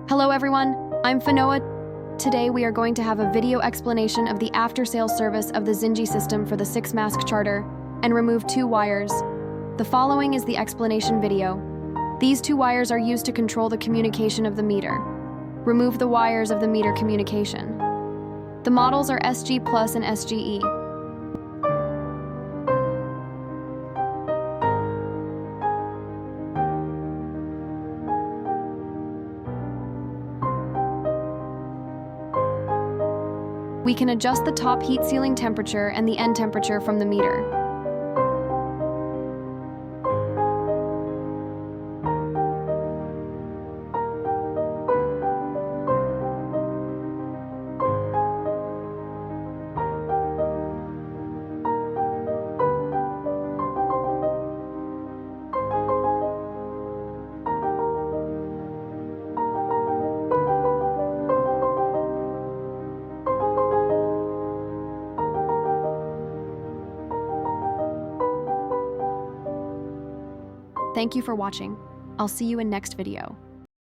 Hello everyone, I'm Fiona. Today we are going to have a video explanation of the after-sales service of the Xinje System for the 6-mask charter and remove 2 wires. The following is the explanation video. These 2 wires are used to control the communication of the meter. Remove the wires of the meter communication. The models are SG Plus and SGE. We can adjust the top heat sealing temperature and the end temperature from the meter. Thank you for watching. I'll see you in next video.